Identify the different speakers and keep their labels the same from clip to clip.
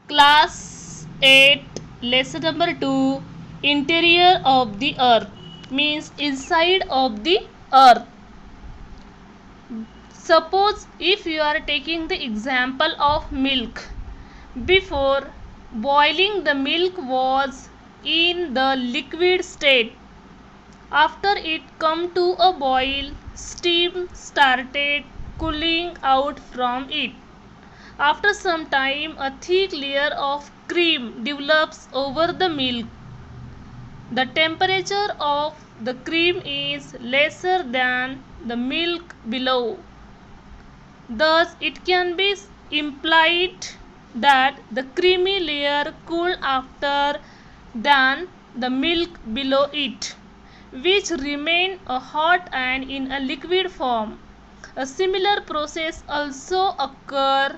Speaker 1: Class 8, lesson number 2, interior of the earth, means inside of the earth. Suppose if you are taking the example of milk. Before boiling, the milk was in the liquid state. After it come to a boil, steam started cooling out from it. After some time, a thick layer of cream develops over the milk. The temperature of the cream is lesser than the milk below. Thus, it can be implied that the creamy layer cooled after than the milk below it, which remain hot and in a liquid form. A similar process also occurred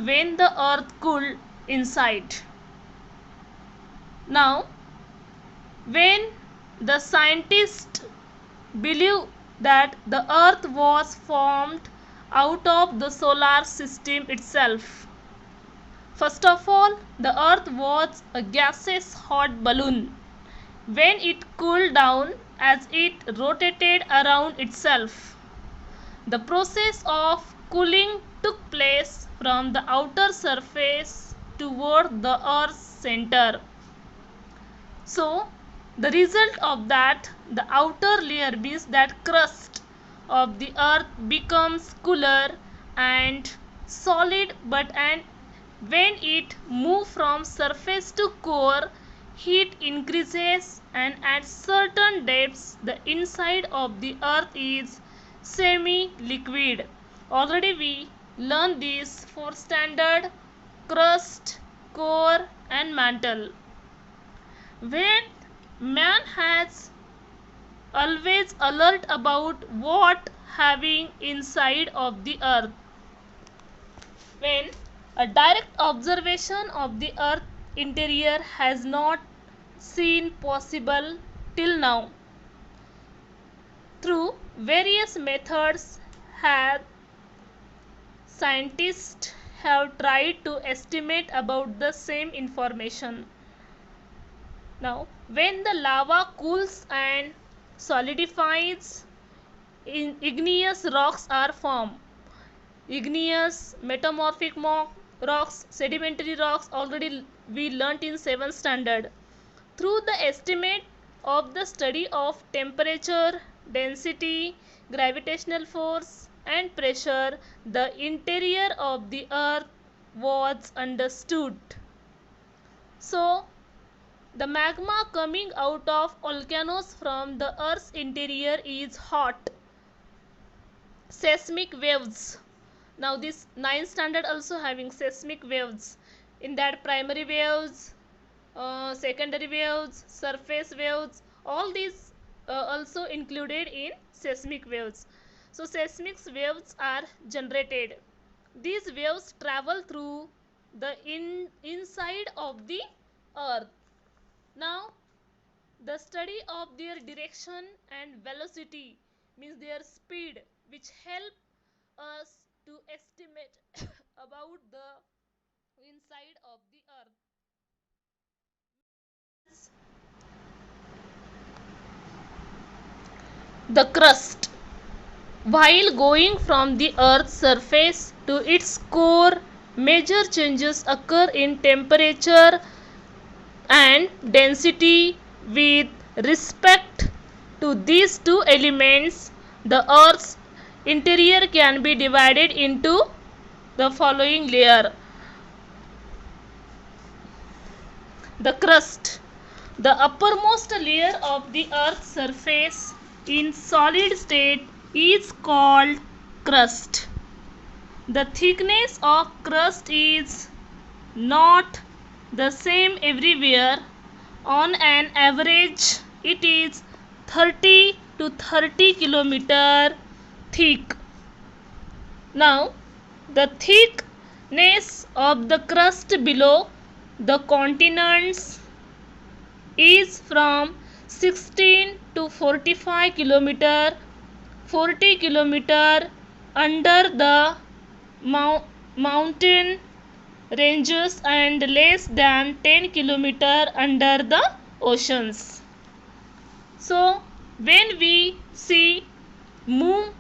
Speaker 1: when the earth cooled inside. Now, when the scientists believe that the earth was formed out of the solar system itself. First of all, the earth was a gaseous hot balloon. When it cooled down as it rotated around itself, the process of cooling took place from the outer surface toward the earth's center. So, the result of that, the outer layer means that crust of the earth becomes cooler and solid, and when it moves from surface to core, heat increases, and at certain depths the inside of the earth is semi-liquid. Already we learned this for standard, crust, core and mantle. When man has always alert about what having inside of the earth. When a direct observation of the earth interior has not seen possible till now. Through various methods scientists have tried to estimate about the same information. Now, when the lava cools and solidifies, igneous rocks are formed. Igneous, metamorphic rocks, sedimentary rocks, already we learnt in 7th standard. Through the estimate of the study of temperature, density, gravitational force and pressure, the interior of the earth was understood. So, the magma coming out of volcanoes from the earth's interior is hot. Seismic waves. Now this 9th standard also having seismic waves. In that primary waves, secondary waves, surface waves, all these also included in seismic waves. So seismic waves are generated. These waves travel through the inside of the earth. Now, the study of their direction and velocity means their speed, which help us to estimate about the inside of the earth. The crust. While going from the earth's surface to its core, major changes occur in temperature and density. With respect to these two elements, the earth's interior can be divided into the following layer. The crust. The uppermost layer of the earth's surface in solid state is called crust. The thickness of crust is not the same everywhere. On an average, it is 30 to 30 kilometer thick. Now, the thickness of the crust below the continents is from 16 to 45 kilometer. 40 kilometer under the mountain ranges and less than 10 kilometers under the oceans. So when we see move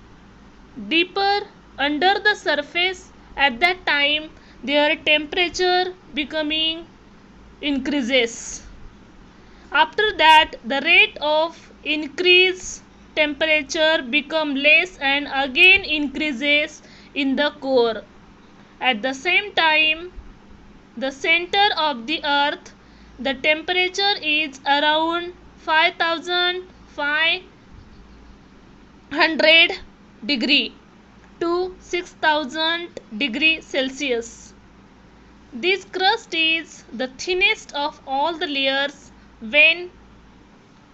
Speaker 1: deeper under the surface, at that time their temperature becoming increases. After that the rate of increase temperature become less and again increases in the core. At the same time, the center of the earth, the temperature is around 5500 degree to 6000 degree Celsius. This crust is the thinnest of all the layers when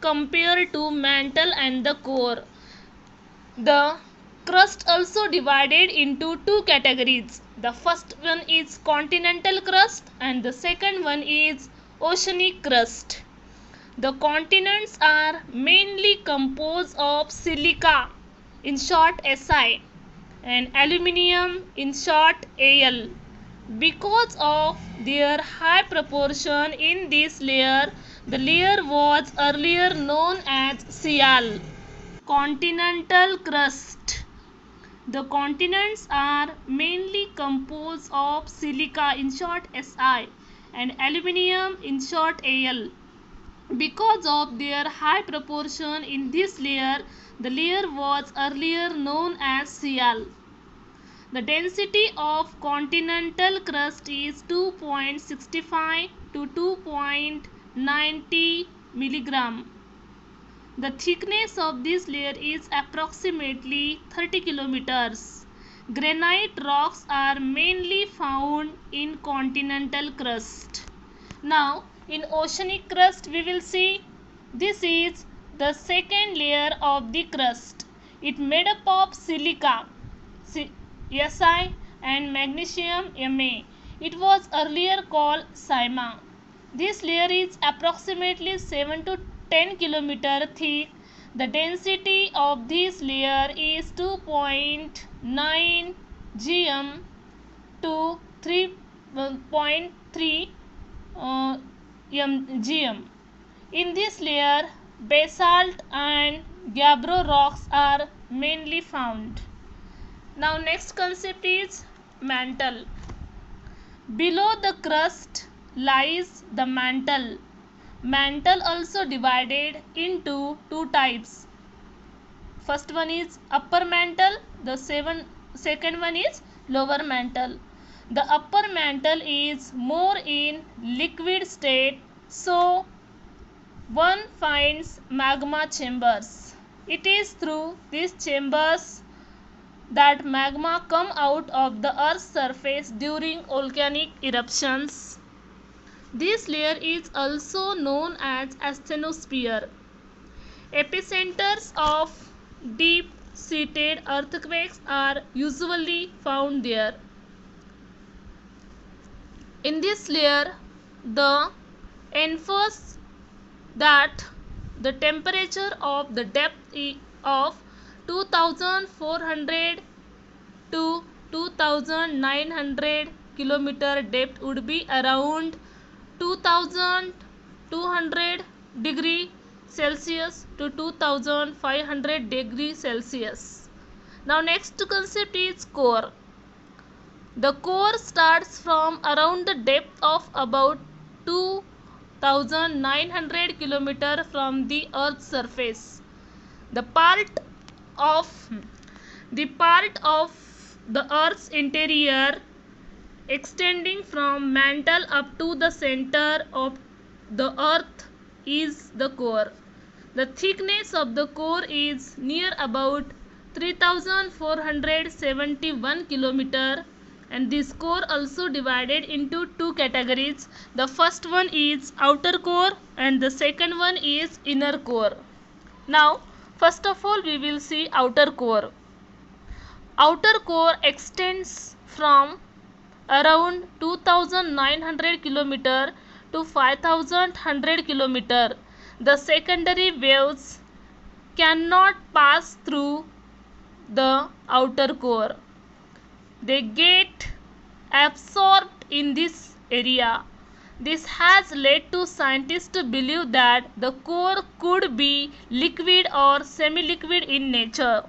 Speaker 1: compared to mantle and the core. The crust also divided into two categories. The first one is continental crust and the second one is oceanic crust. The continents are mainly composed of silica, in short Si, and aluminium, in short Al. Because of their high proportion in this layer, the layer was earlier known as Sial. Continental crust. The continents are mainly composed of silica, in short Si, and aluminium, in short Al. Because of their high proportion in this layer, the layer was earlier known as Sial. The density of continental crust is 2.65 to 2.90 milligram. The thickness of this layer is approximately 30 kilometers. Granite rocks are mainly found in continental crust. Now, in oceanic crust, we will see this is the second layer of the crust. It made up of silica, Si, and magnesium, Ma. It was earlier called Sima. This layer is approximately 7 to 10 km thick. The density of this layer is 2.9 gm to 3.3 gm. In this layer, basalt and gabbro rocks are mainly found. Now next concept is mantle. Below the crust lies the mantle. Mantle also divided into two types. First one is upper mantle, the second one is lower mantle. The upper mantle is more in liquid state, so one finds magma chambers. It is through these chambers that magma come out of the earth's surface during volcanic eruptions. This layer is also known as asthenosphere. Epicenters of deep-seated earthquakes are usually found there. In this layer, the enforce that the temperature of the depth of 2400 to 2900 kilometer depth would be around 2200 degree Celsius to 2500 degree Celsius. Now next concept is core. The core starts from around the depth of about 2900 kilometer from the earth's surface. The part of the earth's interior extending from mantle up to the center of the earth is the core. The thickness of the core is near about 3471 kilometer, and this core also divided into two categories. The first one is outer core and the second one is inner core. Now first of all we will see outer core. Outer core extends from around 2900 km to 5100 km. The secondary waves cannot pass through the outer core. They get absorbed in this area. This has led to scientists to believe that the core could be liquid or semi-liquid in nature.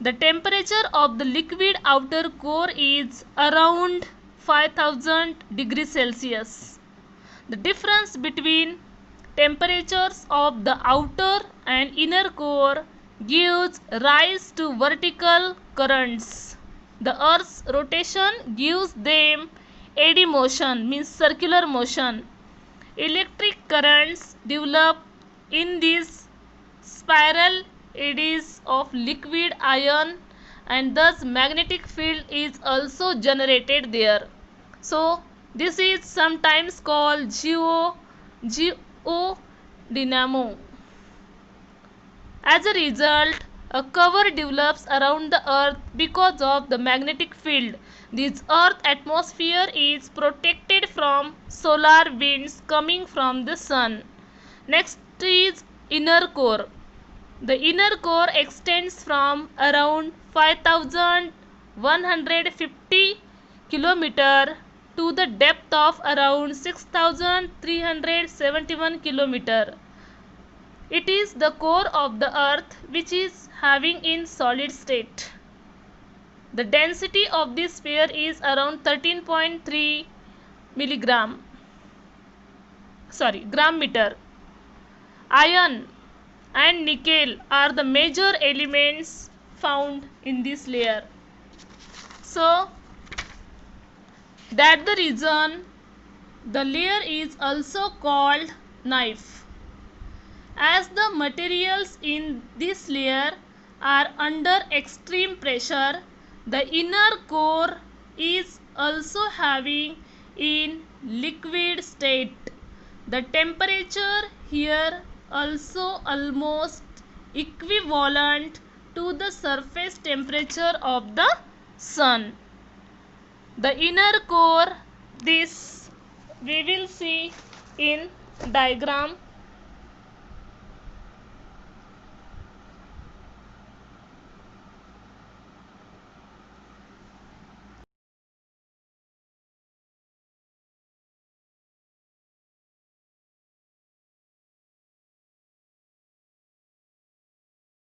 Speaker 1: The temperature of the liquid outer core is around 5000 degrees Celsius. The difference between temperatures of the outer and inner core gives rise to vertical currents. The Earth's rotation gives them eddy motion, means circular motion. Electric currents develop in these spiral eddies of liquid iron, and thus magnetic field is also generated there. So this is sometimes called geodynamo. As a result, a cover develops around the earth because of the magnetic field. This earth atmosphere is protected from solar winds coming from the sun. Next is inner core. The inner core extends from around 5150 km to the depth of around 6371 km. It is the core of the earth which is having in solid state. The density of this sphere is around 13.3 gram meter. Iron and nickel are the major elements found in this layer. So that's the reason the layer is also called knife. As the materials in this layer are under extreme pressure, the inner core is also having in liquid state. The temperature here also almost equivalent to the surface temperature of the sun. The inner core, this we will see in diagram